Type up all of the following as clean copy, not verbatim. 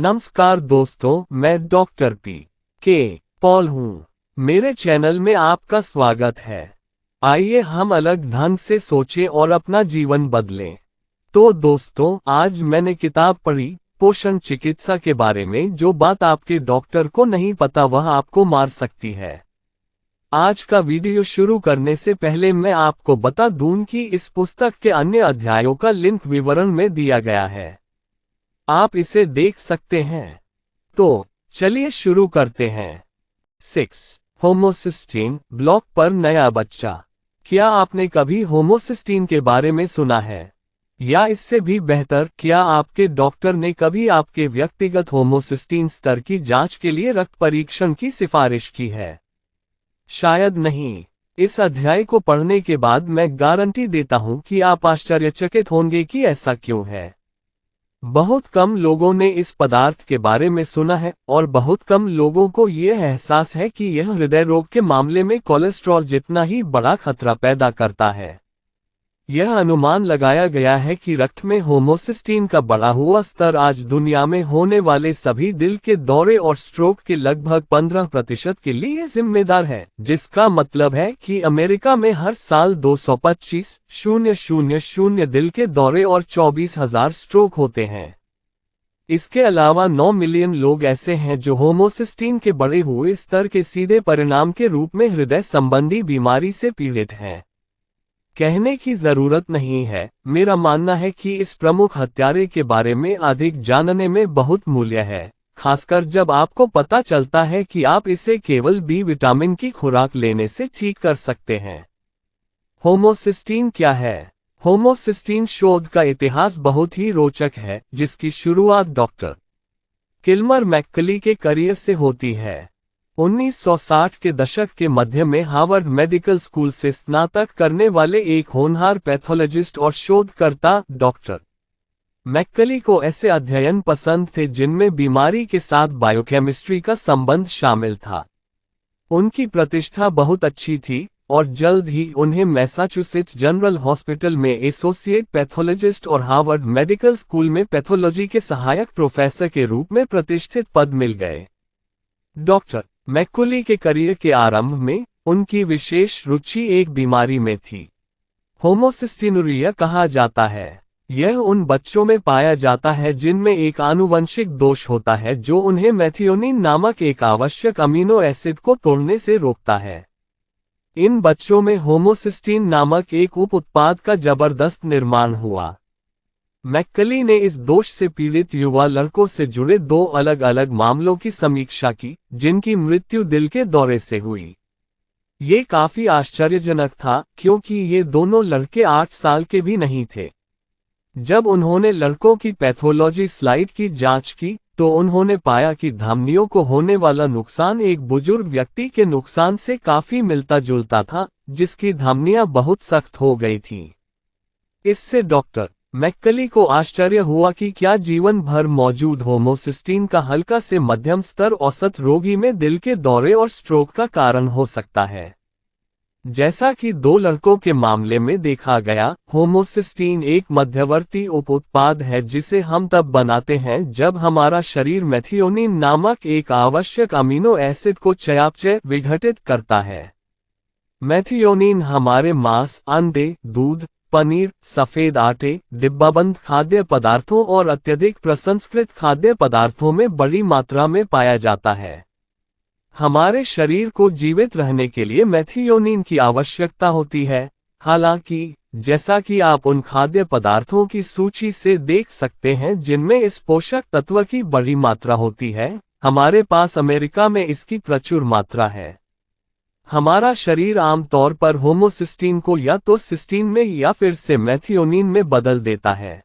नमस्कार दोस्तों, मैं डॉक्टर के पॉल हूँ। मेरे चैनल में आपका स्वागत है। आइए हम अलग ढंग से सोचें और अपना जीवन बदलें। तो दोस्तों, आज मैंने किताब पढ़ी पोषण चिकित्सा के बारे में। जो बात आपके डॉक्टर को नहीं पता वह आपको मार सकती है। आज का वीडियो शुरू करने से पहले मैं आपको बता दूं कि इस पुस्तक के अन्य अध्यायों का लिंक विवरण में दिया गया है, आप इसे देख सकते हैं। तो चलिए शुरू करते हैं। 6. होमोसिस्टीन ब्लॉक पर नया बच्चा। क्या आपने कभी होमोसिस्टीन के बारे में सुना है? या इससे भी बेहतर, क्या आपके डॉक्टर ने कभी आपके व्यक्तिगत होमोसिस्टीन स्तर की जांच के लिए रक्त परीक्षण की सिफारिश की है? शायद नहीं। इस अध्याय को पढ़ने के बाद मैं गारंटी देता हूं कि आप आश्चर्यचकित होंगे कि ऐसा क्यों है। बहुत कम लोगों ने इस पदार्थ के बारे में सुना है और बहुत कम लोगों को यह एहसास है कि यह हृदय रोग के मामले में कोलेस्ट्रॉल जितना ही बड़ा खतरा पैदा करता है। यह अनुमान लगाया गया है कि रक्त में होमोसिस्टीन का बढ़ा हुआ स्तर आज दुनिया में होने वाले सभी दिल के दौरे और स्ट्रोक के लगभग 15% के लिए जिम्मेदार है, जिसका मतलब है कि अमेरिका में हर साल 225,000 दिल के दौरे और 24,000 स्ट्रोक होते हैं। इसके अलावा 9 मिलियन लोग ऐसे हैं जो होमोसिस्टीन के बढ़े हुए स्तर के सीधे परिणाम के रूप में हृदय संबंधी बीमारी से पीड़ित हैं। कहने की जरूरत नहीं है, मेरा मानना है कि इस प्रमुख हत्यारे के बारे में अधिक जानने में बहुत मूल्य है, खासकर जब आपको पता चलता है कि आप इसे केवल बी विटामिन की खुराक लेने से ठीक कर सकते हैं। होमोसिस्टीन क्या है? होमोसिस्टीन शोध का इतिहास बहुत ही रोचक है, जिसकी शुरुआत डॉक्टर किल्मर मैककली के करियर से होती है। 1960 के दशक के मध्य में हार्वर्ड मेडिकल स्कूल से स्नातक करने वाले एक होनहार पैथोलॉजिस्ट और शोधकर्ता डॉक्टर मैककली को ऐसे अध्ययन पसंद थे जिनमें बीमारी के साथ बायोकेमिस्ट्री का संबंध शामिल था। उनकी प्रतिष्ठा बहुत अच्छी थी और जल्द ही उन्हें मैसाचुसेट्स जनरल हॉस्पिटल में एसोसिएट पैथोलॉजिस्ट और हार्वर्ड मेडिकल स्कूल में पैथोलॉजी के सहायक प्रोफेसर के रूप में प्रतिष्ठित पद मिल गए। डॉक्टर मैककली के करियर के आरंभ में उनकी विशेष रुचि एक बीमारी में थी। होमोसिस्टीनुरिया कहा जाता है। यह उन बच्चों में पाया जाता है जिनमें एक आनुवंशिक दोष होता है जो उन्हें मेथियोनिन नामक एक आवश्यक अमीनो एसिड को तोड़ने से रोकता है। इन बच्चों में होमोसिस्टीन नामक एक उप उत्पाद का जबरदस्त निर्माण हुआ। मैककली ने इस दोष से पीड़ित युवा लड़कों से जुड़े 2 अलग अलग मामलों की समीक्षा की, जिनकी मृत्यु दिल के दौरे से हुई। ये काफी आश्चर्यजनक था क्योंकि ये दोनों लड़के 8 साल के भी नहीं थे। जब उन्होंने लड़कों की पैथोलॉजी स्लाइड की जांच की तो उन्होंने पाया कि धमनियों को होने वाला नुकसान एक बुजुर्ग व्यक्ति के नुकसान से काफी मिलता जुलता था, जिसकी धमनियां बहुत सख्त हो गई थीं। इससे डॉक्टर मैककली को आश्चर्य हुआ कि क्या जीवन भर मौजूद होमोसिस्टीन का हल्का से मध्यम स्तर औसत रोगी में दिल के दौरे और स्ट्रोक का कारण हो सकता है। जैसा कि 2 लड़कों के मामले में देखा गया, होमोसिस्टीन एक मध्यवर्ती उप उत्पाद है जिसे हम तब बनाते हैं जब हमारा शरीर मेथियोनिन नामक एक आवश्यक अमीनो एसिड को चयापचय विघटित करता है। मेथियोनिन हमारे मांस, अंडे, दूध, पनीर, सफेद आटे, डिब्बाबंद खाद्य पदार्थों और अत्यधिक प्रसंस्कृत खाद्य पदार्थों में बड़ी मात्रा में पाया जाता है। हमारे शरीर को जीवित रहने के लिए मेथियोनिन की आवश्यकता होती है। हालांकि, जैसा कि आप उन खाद्य पदार्थों की सूची से देख सकते हैं जिनमें इस पोषक तत्व की बड़ी मात्रा होती है, हमारे पास अमेरिका में इसकी प्रचुर मात्रा है। हमारा शरीर आमतौर पर होमोसिस्टीन को या तो सिस्टीन में या फिर से मेथियोनिन में बदल देता है।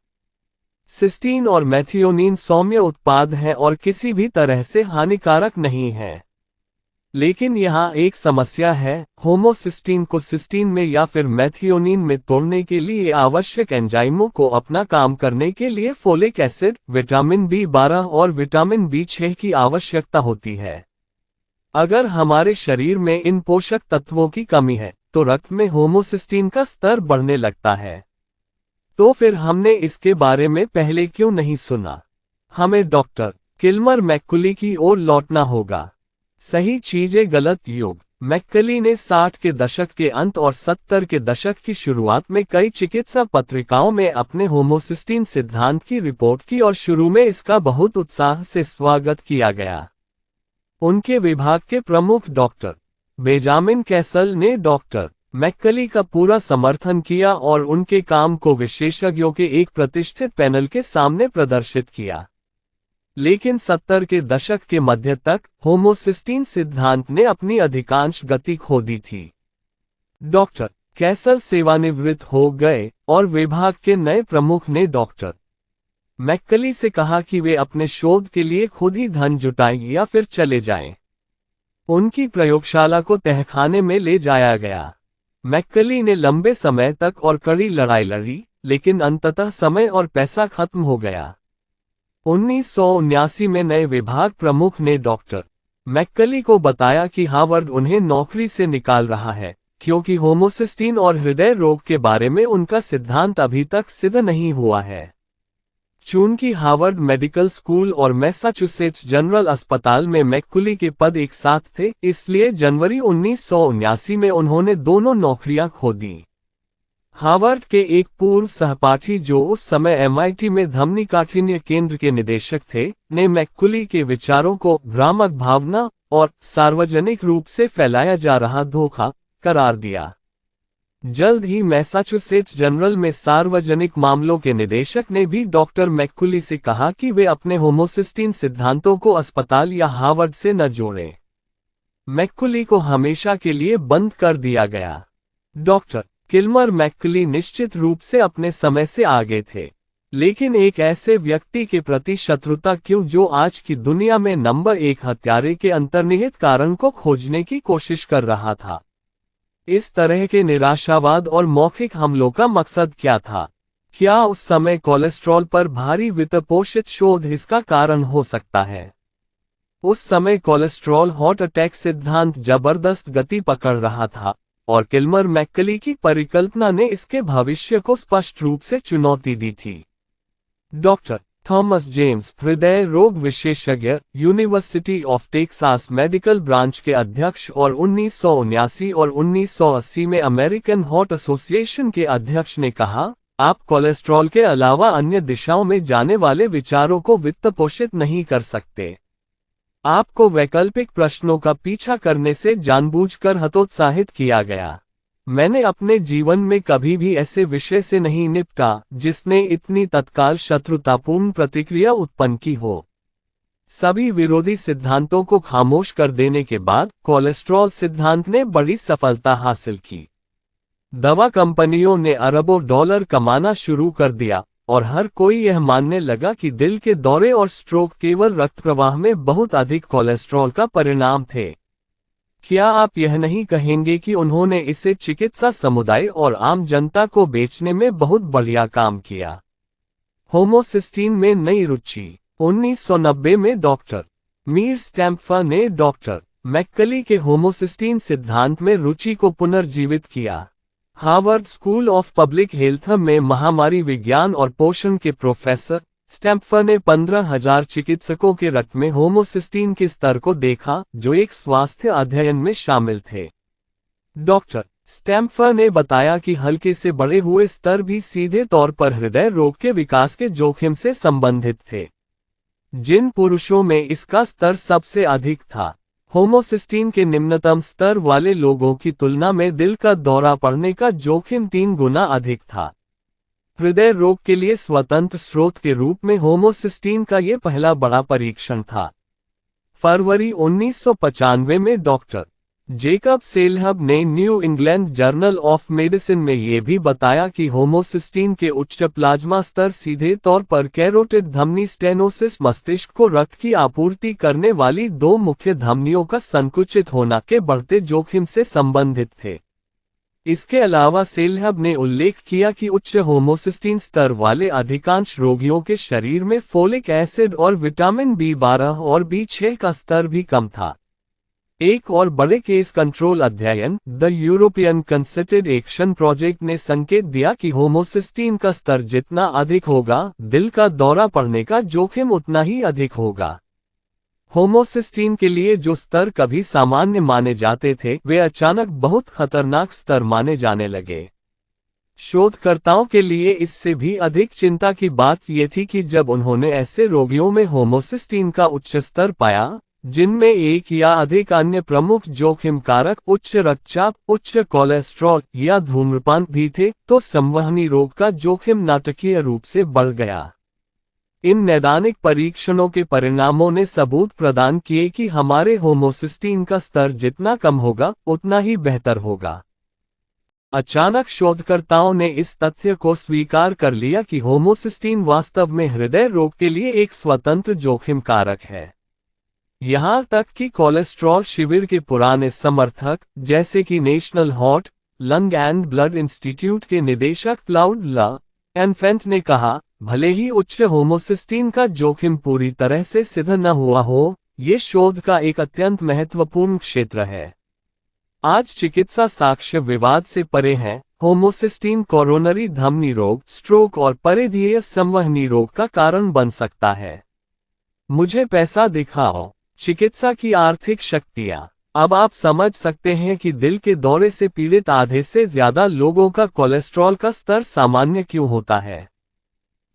सिस्टीन और मेथियोनिन सौम्य उत्पाद हैं और किसी भी तरह से हानिकारक नहीं हैं। लेकिन यहाँ एक समस्या है, होमोसिस्टीन को सिस्टीन में या फिर मेथियोनिन में तोड़ने के लिए आवश्यक एंजाइमों को अपना काम करने के लिए फोलिक एसिड, विटामिन B12 और विटामिन B6 की आवश्यकता होती है। अगर हमारे शरीर में इन पोषक तत्वों की कमी है तो रक्त में होमोसिस्टीन का स्तर बढ़ने लगता है। तो फिर हमने इसके बारे में पहले क्यों नहीं सुना? हमें डॉक्टर किल्मर मैक्कुली की ओर लौटना होगा। सही चीजें गलत युग। मैक्कली ने 60 के दशक के अंत और 70 के दशक की शुरुआत में कई चिकित्सा पत्रिकाओं में अपने होमोसिस्टीन सिद्धांत की रिपोर्ट की और शुरू में इसका बहुत उत्साह से स्वागत किया गया। उनके विभाग के प्रमुख डॉक्टर बेंजामिन कैसल ने डॉक्टर मैक्कली का पूरा समर्थन किया और उनके काम को विशेषज्ञों के एक प्रतिष्ठित पैनल के सामने प्रदर्शित किया। लेकिन 70 के दशक के मध्य तक होमोसिस्टीन सिद्धांत ने अपनी अधिकांश गति खो दी थी। डॉक्टर कैसल सेवानिवृत्त हो गए और विभाग के नए प्रमुख ने डॉक्टर मैक्कली से कहा कि वे अपने शोध के लिए खुद ही धन जुटाएं या फिर चले जाएं। उनकी प्रयोगशाला को तहखाने में ले जाया गया। मैक्कली ने लंबे समय तक और कड़ी लड़ाई लड़ी, लेकिन अंततः समय और पैसा खत्म हो गया। 1979 में नए विभाग प्रमुख ने डॉक्टर मैक्कली को बताया कि हार्वर्ड उन्हें नौकरी से निकाल रहा है, क्योंकि होमोसिस्टीन और हृदय रोग के बारे में उनका सिद्धांत अभी तक सिद्ध नहीं हुआ है। चूंकि हार्वर्ड मेडिकल स्कूल और मैसाचुसेट्स जनरल अस्पताल में मैक्कुली के पद एक साथ थे, इसलिए जनवरी 1979 में उन्होंने दोनों नौकरियां खो दी। हार्वर्ड के एक पूर्व सहपाठी जो उस समय एमआईटी में धमनी काठिन्य केंद्र के निदेशक थे, ने मैक्कुली के विचारों को भ्रामक भावना और सार्वजनिक रूप से फैलाया जा रहा धोखा करार दिया। जल्द ही मैसाचुसेट्स जनरल में सार्वजनिक मामलों के निदेशक ने भी डॉक्टर मैक्कुली से कहा कि वे अपने होमोसिस्टीन सिद्धांतों को अस्पताल या हार्वर्ड से न जोड़ें। मैक्कुली को हमेशा के लिए बंद कर दिया गया। डॉक्टर किल्मर मैक्कली निश्चित रूप से अपने समय से आगे थे, लेकिन एक ऐसे व्यक्ति के प्रति शत्रुता क्यों जो आज की दुनिया में नंबर 1 हत्यारे के अंतर्निहित कारण को खोजने की कोशिश कर रहा था। इस तरह के निराशावाद और मौखिक हमलों का मकसद क्या था? क्या उस समय कोलेस्ट्रॉल पर भारी वित्तपोषित शोध इसका कारण हो सकता है? उस समय कोलेस्ट्रॉल हार्ट अटैक सिद्धांत जबरदस्त गति पकड़ रहा था और किल्मर मैक्कली की परिकल्पना ने इसके भविष्य को स्पष्ट रूप से चुनौती दी थी। डॉक्टर थॉमस जेम्स, हृदय रोग विशेषज्ञ, university of Texas medical branch के अध्यक्ष और 1979 और 1980 में अमेरिकन हार्ट एसोसिएशन के अध्यक्ष ने कहा, आप कोलेस्ट्रॉल के अलावा अन्य दिशाओं में जाने वाले विचारों को वित्तपोषित नहीं कर सकते। आपको वैकल्पिक प्रश्नों का पीछा करने से जानबूझकर हतोत्साहित किया गया। मैंने अपने जीवन में कभी भी ऐसे विषय से नहीं निपटा जिसने इतनी तत्काल शत्रुतापूर्ण प्रतिक्रिया उत्पन्न की हो। सभी विरोधी सिद्धांतों को खामोश कर देने के बाद कोलेस्ट्रॉल सिद्धांत ने बड़ी सफलता हासिल की। दवा कंपनियों ने अरबों डॉलर कमाना शुरू कर दिया और हर कोई यह मानने लगा कि दिल के दौरे और स्ट्रोक केवल रक्त प्रवाह में बहुत अधिक कोलेस्ट्रॉल का परिणाम थे। क्या आप यह नहीं कहेंगे कि उन्होंने इसे चिकित्सा समुदाय और आम जनता को बेचने में बहुत बढ़िया काम किया? होमोसिस्टीन में नई रुचि। 1990 में डॉक्टर मीर स्टैम्पफर ने डॉक्टर मैक्कली के होमोसिस्टीन सिद्धांत में रुचि को पुनर्जीवित किया। Harvard school of public health में महामारी विज्ञान और पोषण के प्रोफेसर स्टैम्पफर ने 15,000 चिकित्सकों के रक्त में होमोसिस्टीन के स्तर को देखा, जो एक स्वास्थ्य अध्ययन में शामिल थे। डॉक्टर स्टैम्पफर ने बताया कि हल्के से बढ़े हुए स्तर भी सीधे तौर पर हृदय रोग के विकास के जोखिम से संबंधित थे। जिन पुरुषों में इसका स्तर सबसे अधिक था, होमोसिस्टीन के निम्नतम स्तर वाले लोगों की तुलना में दिल का दौरा पड़ने का जोखिम 3 गुना अधिक था। हृदय रोग के लिए स्वतंत्र स्रोत के रूप में होमोसिस्टीन का यह पहला बड़ा परीक्षण था। फरवरी 1995 में डॉक्टर जेकब सेलहब ने new England journal of medicine में यह भी बताया कि होमोसिस्टीन के उच्च प्लाज्मा स्तर सीधे तौर पर कैरोटिड धमनी स्टेनोसिस, मस्तिष्क को रक्त की आपूर्ति करने वाली 2 मुख्य धमनियों का संकुचित होना के बढ़ते जोखिम से संबंधित थे। इसके अलावा सेलहब ने उल्लेख किया कि उच्च होमोसिस्टीन स्तर वाले अधिकांश रोगियों के शरीर में फोलिक एसिड और विटामिन B12 और B6 का स्तर भी कम था। एक और बड़े केस कंट्रोल अध्ययन, the European concerted action project, ने संकेत दिया कि होमोसिस्टीन का स्तर जितना अधिक होगा, दिल का दौरा पड़ने का जोखिम उतना ही अधिक होगा। होमोसिस्टीन के लिए जो स्तर कभी सामान्य माने जाते थे वे अचानक बहुत खतरनाक स्तर माने जाने लगे। शोधकर्ताओं के लिए इससे भी अधिक चिंता की बात यह थी कि जब उन्होंने ऐसे रोगियों में होमोसिस्टीन का उच्च स्तर पाया जिनमें एक या अधिक अन्य प्रमुख जोखिम कारक उच्च रक्तचाप, उच्च कोलेस्ट्रॉल या धूम्रपान भी थे, तो संवहनी रोग का जोखिम नाटकीय रूप से बढ़ गया। इन नैदानिक परीक्षणों के परिणामों ने सबूत प्रदान किए कि हमारे होमोसिस्टीन का स्तर जितना कम होगा उतना ही बेहतर होगा। अचानक शोधकर्ताओं ने इस तथ्य को स्वीकार कर लिया कि होमोसिस्टीन वास्तव में हृदय रोग के लिए एक स्वतंत्र जोखिम कारक है। यहां तक कि कोलेस्ट्रॉल शिविर के पुराने समर्थक जैसे कि national heart, lung and blood institute के निदेशक क्लाउड ल एनफेंट ने कहा, भले ही उच्च होमोसिस्टीन का जोखिम पूरी तरह से सिद्ध न हुआ हो, ये शोध का एक अत्यंत महत्वपूर्ण क्षेत्र है। आज चिकित्सा साक्ष्य विवाद से परे हैं। होमोसिस्टीन कोरोनरी धमनी रोग, स्ट्रोक और परिधीय संवहनी रोग का कारण बन सकता है। मुझे पैसा दिखाओ, चिकित्सा की आर्थिक शक्तियां। अब आप समझ सकते हैं कि दिल के दौरे से पीड़ित आधे से ज्यादा लोगों का कोलेस्ट्रॉल का स्तर सामान्य क्यों होता है।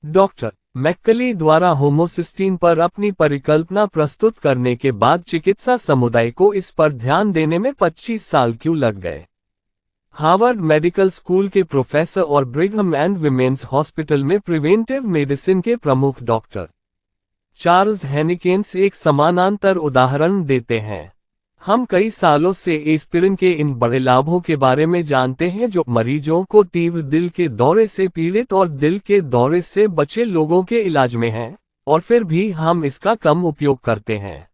डॉक्टर मैक्कली द्वारा होमोसिस्टीन पर अपनी परिकल्पना प्रस्तुत करने के बाद चिकित्सा समुदाय को इस पर ध्यान देने में 25 साल क्यों लग गए। हार्वर्ड मेडिकल स्कूल के प्रोफेसर और ब्रिघम एंड विमेन्स हॉस्पिटल में प्रिवेंटिव मेडिसिन के प्रमुख डॉक्टर चार्ल्स हेनिकेन्स एक समानांतर उदाहरण देते हैं। हम कई सालों से एस्पिरिन के इन बड़े लाभों के बारे में जानते हैं जो मरीजों को तीव्र दिल के दौरे से पीड़ित और दिल के दौरे से बचे लोगों के इलाज में हैं, और फिर भी हम इसका कम उपयोग करते हैं।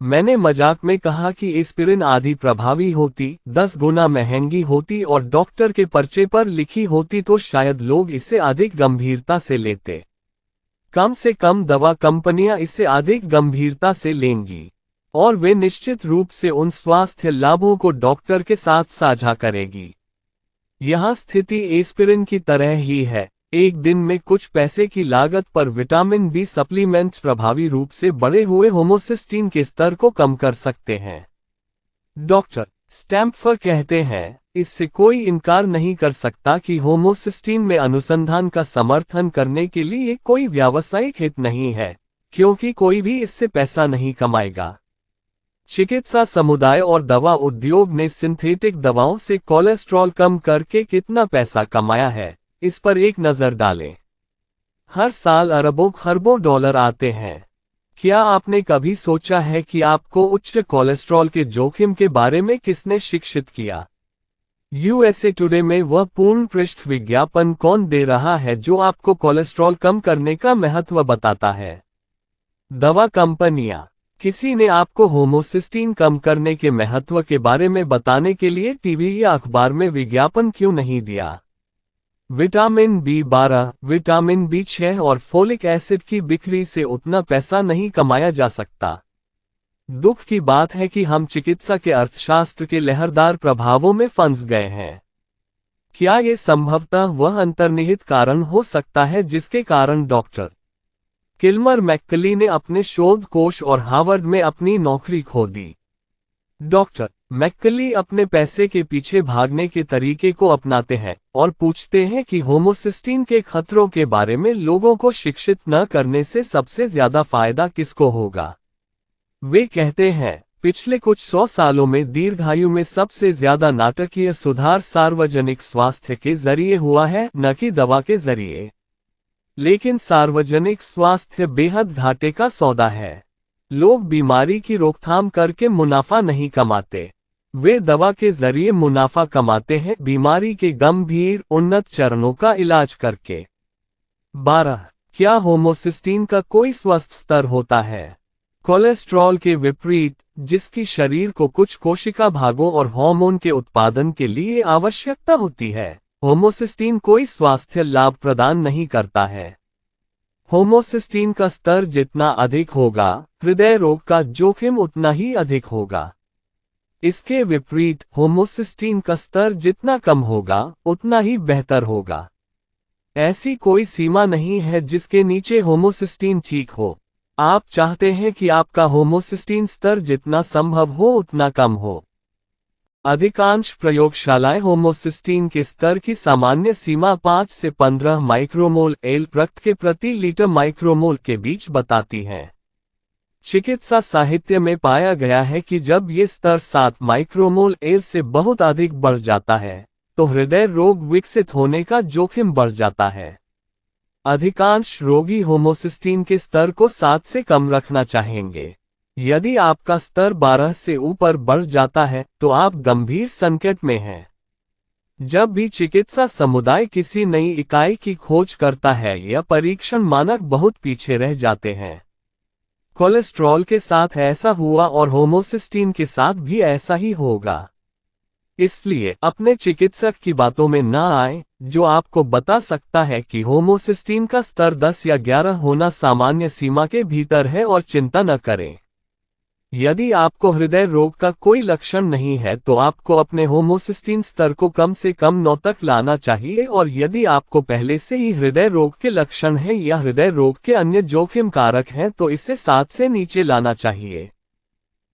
मैंने मजाक में कहा कि एस्पिरिन आधी प्रभावी होती, 10 गुना महंगी होती और डॉक्टर के पर्चे पर लिखी होती तो शायद लोग इसे अधिक गंभीरता से लेते। कम से कम दवा कंपनियां इसे अधिक गंभीरता से लेंगी और वे निश्चित रूप से उन स्वास्थ्य लाभों को डॉक्टर के साथ साझा करेगी। यहां स्थिति एस्पिरिन की तरह ही है। एक दिन में कुछ पैसे की लागत पर विटामिन बी सप्लीमेंट्स प्रभावी रूप से बढ़े हुए होमोसिस्टीन के स्तर को कम कर सकते हैं। डॉक्टर स्टैम्पफर कहते हैं, इससे कोई इनकार नहीं कर सकता कि होमोसिस्टीन में अनुसंधान का समर्थन करने के लिए कोई व्यावसायिक हित नहीं है, क्योंकि कोई भी इससे पैसा नहीं कमाएगा। चिकित्सा समुदाय और दवा उद्योग ने सिंथेटिक दवाओं से कोलेस्ट्रॉल कम करके कितना पैसा कमाया है, इस पर एक नजर डालें। हर साल अरबों खरबों डॉलर आते हैं। क्या आपने कभी सोचा है कि आपको उच्च कोलेस्ट्रॉल के जोखिम के बारे में किसने शिक्षित किया? यूएसए टुडे में वह पूर्ण पृष्ठ विज्ञापन कौन दे रहा है जो आपको कोलेस्ट्रॉल कम करने का महत्व बताता है? दवा कंपनियां। किसी ने आपको होमोसिस्टीन कम करने के महत्व के बारे में बताने के लिए टीवी या अखबार में विज्ञापन क्यों नहीं दिया? विटामिन B12, विटामिन B6 और फोलिक एसिड की बिक्री से उतना पैसा नहीं कमाया जा सकता। दुख की बात है कि हम चिकित्सा के अर्थशास्त्र के लहरदार प्रभावों में फंस गए हैं। क्या ये संभवतः वह अंतर्निहित कारण हो सकता है जिसके कारण डॉक्टर किल्मर मैक्कली ने अपने शोध कोष और हार्वर्ड में अपनी नौकरी खो दी? डॉक्टर मैक्कली अपने पैसे के पीछे भागने के तरीके को अपनाते हैं और पूछते हैं कि होमोसिस्टीन के खतरों के बारे में लोगों को शिक्षित न करने से सबसे ज्यादा फायदा किसको होगा। वे कहते हैं, पिछले कुछ 100 सालों में दीर्घायु में सबसे ज्यादा नाटकीय सुधार सार्वजनिक स्वास्थ्य के जरिए हुआ है, न कि दवा के जरिए। लेकिन सार्वजनिक स्वास्थ्य बेहद घाटे का सौदा है। लोग बीमारी की रोकथाम करके मुनाफा नहीं कमाते, वे दवा के जरिए मुनाफा कमाते हैं, बीमारी के गंभीर उन्नत चरणों का इलाज करके। 12. क्या होमोसिस्टीन का कोई स्वस्थ स्तर होता है? कोलेस्ट्रॉल के विपरीत, जिसकी शरीर को कुछ कोशिका भागों और हार्मोन के उत्पादन के लिए आवश्यकता होती है, होमोसिस्टीन कोई स्वास्थ्य लाभ प्रदान नहीं करता है। होमोसिस्टीन का स्तर जितना अधिक होगा, हृदय रोग का जोखिम उतना ही अधिक होगा। इसके विपरीत, होमोसिस्टीन का स्तर जितना कम होगा, उतना ही बेहतर होगा। ऐसी कोई सीमा नहीं है जिसके नीचे होमोसिस्टीन ठीक हो। आप चाहते हैं कि आपका होमोसिस्टीन स्तर जितना संभव हो उतना कम हो। अधिकांश प्रयोगशालाएं होमोसिस्टीन के स्तर की सामान्य सीमा 5 से 15 माइक्रोमोल एल रक्त के प्रति लीटर माइक्रोमोल के बीच बताती हैं। चिकित्सा साहित्य में पाया गया है कि जब ये स्तर 7 माइक्रोमोल एल से बहुत अधिक बढ़ जाता है, तो हृदय रोग विकसित होने का जोखिम बढ़ जाता है। अधिकांश रोगी होमोसिस्टीन के स्तर को 7 से कम रखना चाहेंगे। यदि आपका स्तर 12 से ऊपर बढ़ जाता है, तो आप गंभीर संकट में हैं। जब भी चिकित्सा समुदाय किसी नई इकाई की खोज करता है या परीक्षण मानक बहुत पीछे रह जाते हैं। कोलेस्ट्रॉल के साथ ऐसा हुआ और होमोसिस्टीन के साथ भी ऐसा ही होगा। इसलिए अपने चिकित्सक की बातों में ना आए, जो आपको बता सकता है कि होमोसिस्टीन का स्तर 10 या 11 होना सामान्य सीमा के भीतर है, और चिंता न करें। यदि आपको हृदय रोग का कोई लक्षण नहीं है तो आपको अपने होमोसिस्टीन स्तर को कम से कम 9 तक लाना चाहिए, और यदि आपको पहले से ही हृदय रोग के लक्षण हैं या हृदय रोग के अन्य जोखिम कारक हैं तो इसे 7 से नीचे लाना चाहिए।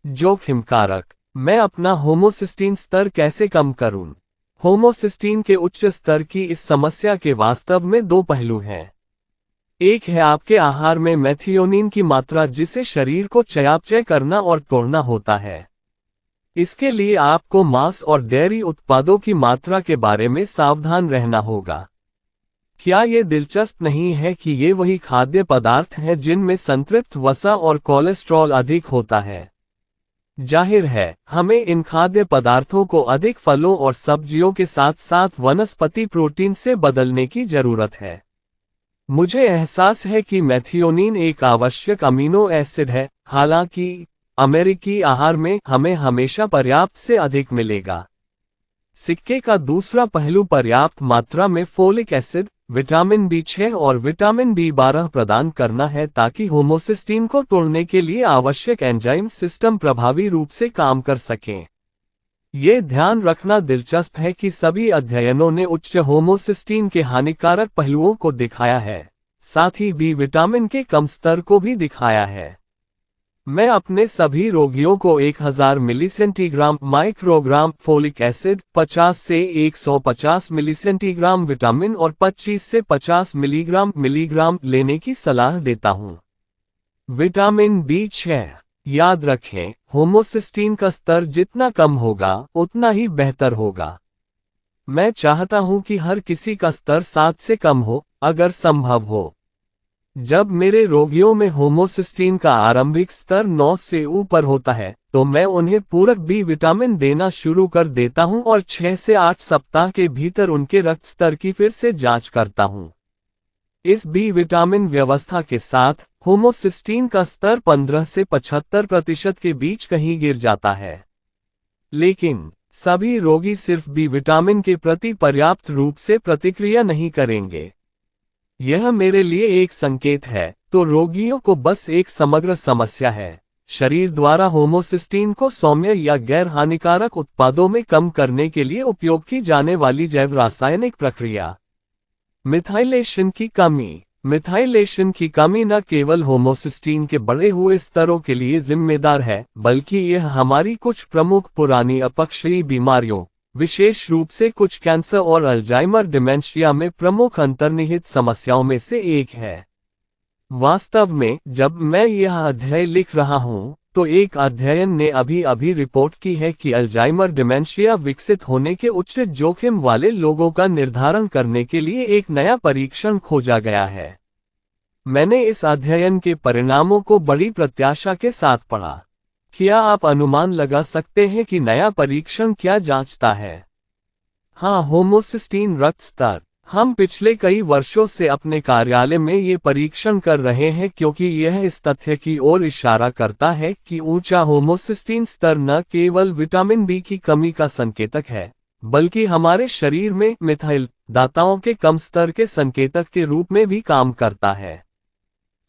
जोखिम कारक। मैं अपना होमोसिस्टीन स्तर कैसे कम करूं? होमोसिस्टीन के उच्च स्तर की इस समस्या के वास्तव में 2 पहलू हैं। एक है आपके आहार में मेथियोनिन की मात्रा, जिसे शरीर को चयापचय करना और तोड़ना होता है। इसके लिए आपको मांस और डेयरी उत्पादों की मात्रा के बारे में सावधान रहना होगा। क्या ये दिलचस्प नहीं है कि ये वही खाद्य पदार्थ हैं जिनमें संतृप्त वसा और कोलेस्ट्रॉल अधिक होता है? जाहिर है, हमें इन खाद्य पदार्थों को अधिक फलों और सब्जियों के साथ साथ वनस्पति प्रोटीन से बदलने की जरूरत है। मुझे एहसास है कि मेथियोनिन एक आवश्यक अमीनो एसिड है, हालांकि अमेरिकी आहार में हमें हमेशा पर्याप्त से अधिक मिलेगा। सिक्के का दूसरा पहलू पर्याप्त मात्रा में फोलिक एसिड, विटामिन B6 और विटामिन B12 प्रदान करना है, ताकि होमोसिस्टीन को तोड़ने के लिए आवश्यक एंजाइम सिस्टम प्रभावी रूप से काम कर सकें। ये ध्यान रखना दिलचस्प है कि सभी अध्ययनों ने उच्च होमोसिस्टीन के हानिकारक पहलुओं को दिखाया है, साथ ही बी विटामिन के कम स्तर को भी दिखाया है। मैं अपने सभी रोगियों को 1000 मिलीसेंटीग्राम माइक्रोग्राम फोलिक एसिड, 50 से 150 मिलीसेंटीग्राम विटामिन और 25 से 50 मिलीग्राम लेने की सलाह देता हूँ। Vitamin B6। याद रखें, होमोसिस्टीन का स्तर जितना कम होगा उतना ही बेहतर होगा। मैं चाहता हूं कि हर किसी का स्तर 7 से कम हो, अगर संभव हो। जब मेरे रोगियों में होमोसिस्टीन का आरंभिक स्तर 9 से ऊपर होता है, तो मैं उन्हें पूरक बी विटामिन देना शुरू कर देता हूं और 6 से 8 सप्ताह के भीतर उनके रक्त स्तर की फिर से जांच करता हूं। इस बी विटामिन व्यवस्था के साथ होमोसिस्टीन का स्तर 15 से 75% के बीच कहीं गिर जाता है। लेकिन सभी रोगी सिर्फ बी विटामिन के प्रति पर्याप्त रूप से प्रतिक्रिया नहीं करेंगे। यह मेरे लिए एक संकेत है, तो रोगियों को बस एक समग्र समस्या है। शरीर द्वारा होमोसिस्टीन को सौम्य या गैर हानिकारक उत्पादों में कम करने के लिए उपयोग की जाने वाली जैव रासायनिक प्रक्रिया। मिथाइलेशन की कमी। मिथाइलेशन की कमी न केवल होमोसिस्टीन के बढ़े हुए स्तरों के लिए जिम्मेदार है, बल्कि यह हमारी कुछ प्रमुख पुरानी अपक्षयी बीमारियों, विशेष रूप से कुछ कैंसर और अल्जाइमर डिमेंशिया में प्रमुख अंतर्निहित समस्याओं में से एक है। वास्तव में जब मैं यह अध्याय लिख रहा हूं, तो एक अध्ययन ने अभी रिपोर्ट की है कि अल्जाइमर डिमेंशिया विकसित होने के उच्च जोखिम वाले लोगों का निर्धारण करने के लिए एक नया परीक्षण खोजा गया है। मैंने इस अध्ययन के परिणामों को बड़ी प्रत्याशा के साथ पढ़ा। क्या आप अनुमान लगा सकते हैं कि नया परीक्षण क्या जांचता है? हाँ, होमोसिस्टीन रक्त स्तर। हम पिछले कई वर्षों से अपने कार्यालय में ये परीक्षण कर रहे हैं, क्योंकि यह इस तथ्य की ओर इशारा करता है कि ऊंचा होमोसिस्टीन स्तर न केवल विटामिन बी की कमी का संकेतक है, बल्कि हमारे शरीर में मिथाइल दाताओं के कम स्तर के संकेतक के रूप में भी काम करता है।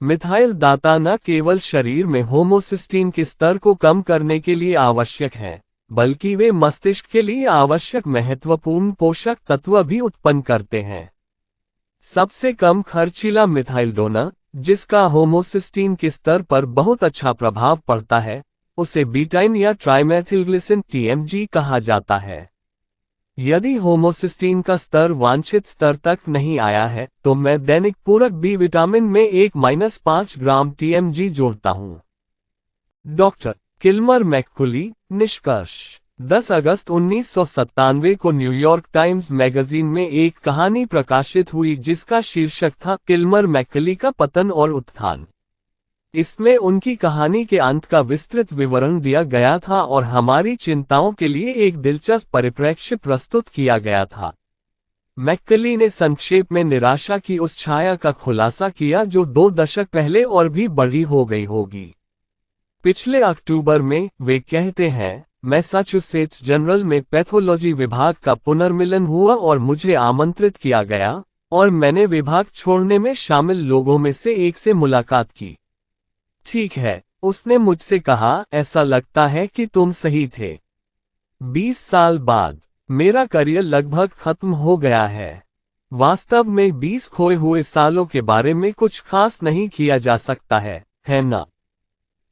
मिथाइल दाता न केवल शरीर में होमोसिस्टीन के स्तर को कम करने के लिए आवश्यक हैं, बल्कि वे मस्तिष्क के लिए आवश्यक महत्वपूर्ण पोषक तत्व भी उत्पन्न करते हैं। सबसे कम खर्चीला मिथाइल डोनर, जिसका होमोसिस्टीन के स्तर पर बहुत अच्छा प्रभाव पड़ता है, उसे बीटाइन या ट्राइमेथिलग्लिसिन TMG कहा जाता है। यदि होमोसिस्टीन का स्तर वांछित स्तर तक नहीं आया है तो मैं दैनिक पूरक बी विटामिन में 1-5 ग्राम TMG जोड़ता हूं। Doctor Kilmer McCully. निष्कर्ष: 10 अगस्त 1997 को न्यूयॉर्क टाइम्स मैगजीन में एक कहानी प्रकाशित हुई जिसका शीर्षक था किल्मर मैककुली का पतन और उत्थान। इसमें उनकी कहानी के अंत का विस्तृत विवरण दिया गया था और हमारी चिंताओं के लिए एक दिलचस्प परिप्रेक्ष्य प्रस्तुत किया गया था। मैककुली ने संक्षेप में निराशा की उस छाया का खुलासा किया जो 2 दशक पहले और भी बड़ी हो गई होगी। पिछले अक्टूबर में, वे कहते हैं, मैसाचुसेट्स जनरल में पैथोलॉजी विभाग का पुनर्मिलन हुआ और मुझे आमंत्रित किया गया, और मैंने विभाग छोड़ने में शामिल लोगों में से एक से मुलाकात की। ठीक है, उसने मुझसे कहा, ऐसा लगता है कि तुम सही थे। 20 साल बाद मेरा करियर लगभग खत्म हो गया है। वास्तव में 20 खोए हुए सालों के बारे में कुछ खास नहीं किया जा सकता है ना?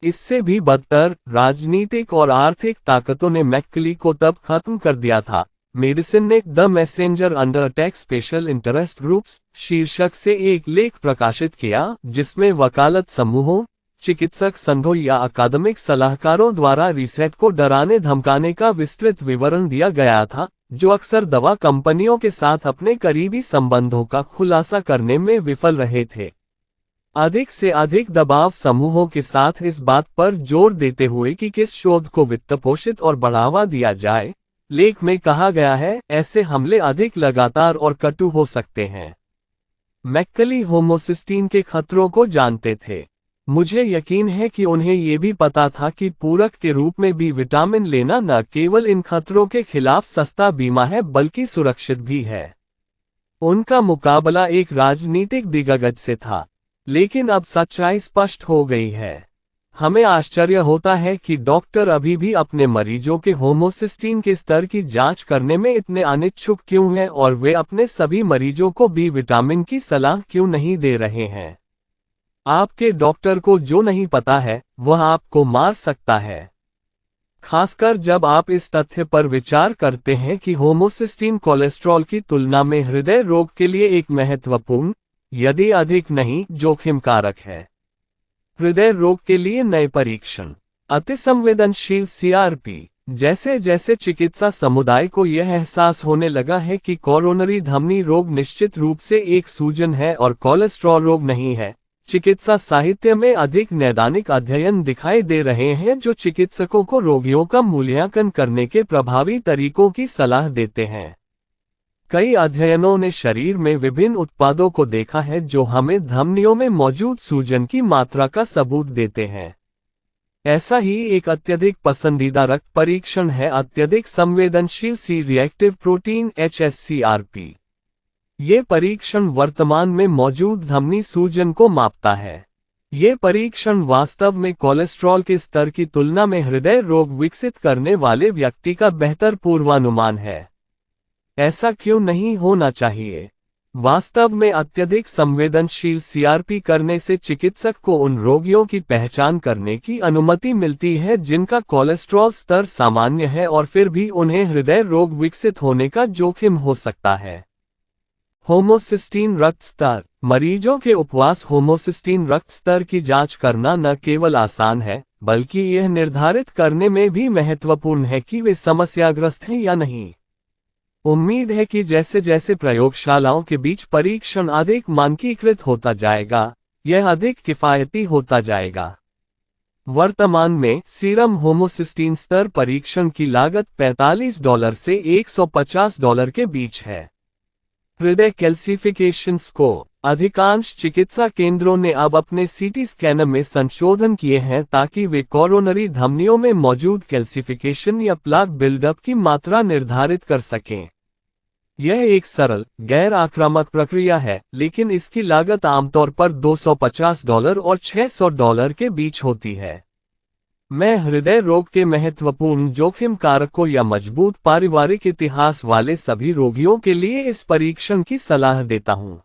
इससे भी बदतर, राजनीतिक और आर्थिक ताकतों ने मैककुली को तब खत्म कर दिया था। मेडिसिन ने the messenger under attack special interest groups शीर्षक से एक लेख प्रकाशित किया जिसमें वकालत समूहों, चिकित्सक संघों या अकादमिक सलाहकारों द्वारा रीसेट को डराने धमकाने का विस्तृत विवरण दिया गया था, जो अक्सर दवा कंपनियों के साथ अपने करीबी संबंधों का खुलासा करने में विफल रहे थे। अधिक से अधिक दबाव समूहों के साथ इस बात पर जोर देते हुए कि किस शोध को वित्तपोषित और बढ़ावा दिया जाए, लेख में कहा गया है, ऐसे हमले अधिक लगातार और कटु हो सकते हैं। मैककुली होमोसिस्टीन के खतरों को जानते थे। मुझे यकीन है कि उन्हें ये भी पता था कि पूरक के रूप में बी विटामिन लेना न केवल इन खतरों के खिलाफ सस्ता बीमा है बल्कि सुरक्षित भी है। उनका मुकाबला एक राजनीतिक दिग्गज से था, लेकिन अब सच्चाई स्पष्ट हो गई है। हमें आश्चर्य होता है कि डॉक्टर अभी भी अपने मरीजों के होमोसिस्टीन के स्तर की जांच करने में इतने अनिच्छुक क्यों हैं और वे अपने सभी मरीजों को बी विटामिन की सलाह क्यों नहीं दे रहे हैं। आपके डॉक्टर को जो नहीं पता है वह आपको मार सकता है, खासकर जब आप इस तथ्य पर विचार करते हैं कि होमोसिस्टीन कोलेस्ट्रॉल की तुलना में हृदय रोग के लिए एक महत्वपूर्ण, यदि अधिक नहीं, जोखिम कारक है। हृदय रोग के लिए नए परीक्षण। अतिसंवेदनशील CRP। जैसे जैसे चिकित्सा समुदाय को यह एहसास होने लगा है कि कोरोनरी धमनी रोग निश्चित रूप से एक सूजन है और कोलेस्ट्रॉल रोग नहीं है, चिकित्सा साहित्य में अधिक नैदानिक अध्ययन दिखाई दे रहे हैं जो चिकित्सकों को रोगियों का मूल्यांकन करने के प्रभावी तरीकों की सलाह देते हैं। कई अध्ययनों ने शरीर में विभिन्न उत्पादों को देखा है जो हमें धमनियों में मौजूद सूजन की मात्रा का सबूत देते हैं। ऐसा ही एक अत्यधिक पसंदीदा रक्त परीक्षण है अत्यधिक संवेदनशील C रिएक्टिव प्रोटीन HSCRP। ये परीक्षण वर्तमान में मौजूद धमनी सूजन को मापता है। ये परीक्षण वास्तव में कोलेस्ट्रॉल के स्तर की तुलना में हृदय रोग विकसित करने वाले व्यक्ति का बेहतर पूर्वानुमान है। ऐसा क्यों नहीं होना चाहिए? वास्तव में अत्यधिक संवेदनशील CRP करने से चिकित्सक को उन रोगियों की पहचान करने की अनुमति मिलती है जिनका कोलेस्ट्रॉल स्तर सामान्य है और फिर भी उन्हें हृदय रोग विकसित होने का जोखिम हो सकता है। होमोसिस्टीन रक्त स्तर। मरीजों के उपवास होमोसिस्टीन रक्त स्तर की जांच करना न केवल आसान है, बल्कि यह निर्धारित करने में भी महत्वपूर्ण है कि वे समस्याग्रस्त हैं या नहीं। उम्मीद है कि जैसे जैसे प्रयोगशालाओं के बीच परीक्षण अधिक मानकीकृत होता जाएगा, यह अधिक किफायती होता जाएगा। वर्तमान में सीरम होमोसिस्टीन स्तर परीक्षण की लागत $45 से $150 के बीच है। हृदय कैल्सिफिकेशन स्कोर। अधिकांश चिकित्सा केंद्रों ने अब अपने CT स्कैनर में संशोधन किए हैं ताकि वे कोरोनरी धमनियों में मौजूद कैल्सिफिकेशन या प्लाक बिल्डअप की मात्रा निर्धारित कर सकें। यह एक सरल, गैर आक्रामक प्रक्रिया है, लेकिन इसकी लागत आमतौर पर $250 और $600 के बीच होती है। मैं हृदय रोग के महत्वपूर्ण जोखिम कारकों या मजबूत पारिवारिक इतिहास वाले सभी रोगियों के लिए इस परीक्षण की सलाह देता हूं।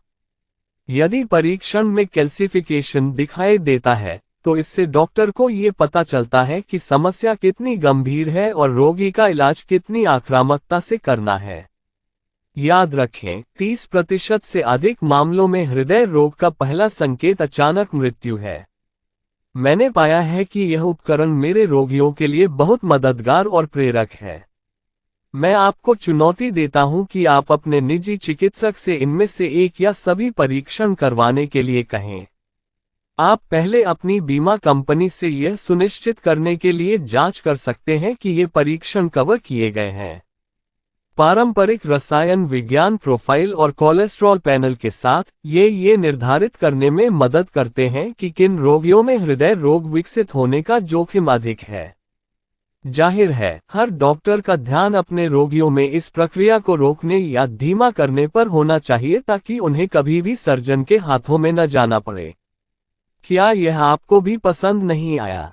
यदि परीक्षण में कैल्सिफिकेशन दिखाई देता है, तो इससे डॉक्टर को ये पता चलता है कि समस्या कितनी गंभीर है और रोगी का इलाज कितनी आक्रामकता से करना है। याद रखें, 30% से अधिक मामलों में हृदय रोग का पहला संकेत अचानक मृत्यु है। मैंने पाया है कि यह उपकरण मेरे रोगियों के लिए बहुत मददगार और प्रेरक है। मैं आपको चुनौती देता हूं कि आप अपने निजी चिकित्सक से इनमें से एक या सभी परीक्षण करवाने के लिए कहें। आप पहले अपनी बीमा कंपनी से यह सुनिश्चित करने के लिए जांच कर सकते हैं कि ये परीक्षण कवर किए गए हैं। पारंपरिक रसायन विज्ञान प्रोफाइल और कोलेस्ट्रॉल पैनल के साथ ये निर्धारित करने में मदद करते हैं कि किन रोगियों में हृदय रोग विकसित होने का जोखिम अधिक है। जाहिर है, हर डॉक्टर का ध्यान अपने रोगियों में इस प्रक्रिया को रोकने या धीमा करने पर होना चाहिए ताकि उन्हें कभी भी सर्जन के हाथों में न जाना पड़े। क्या यह आपको भी पसंद नहीं आया?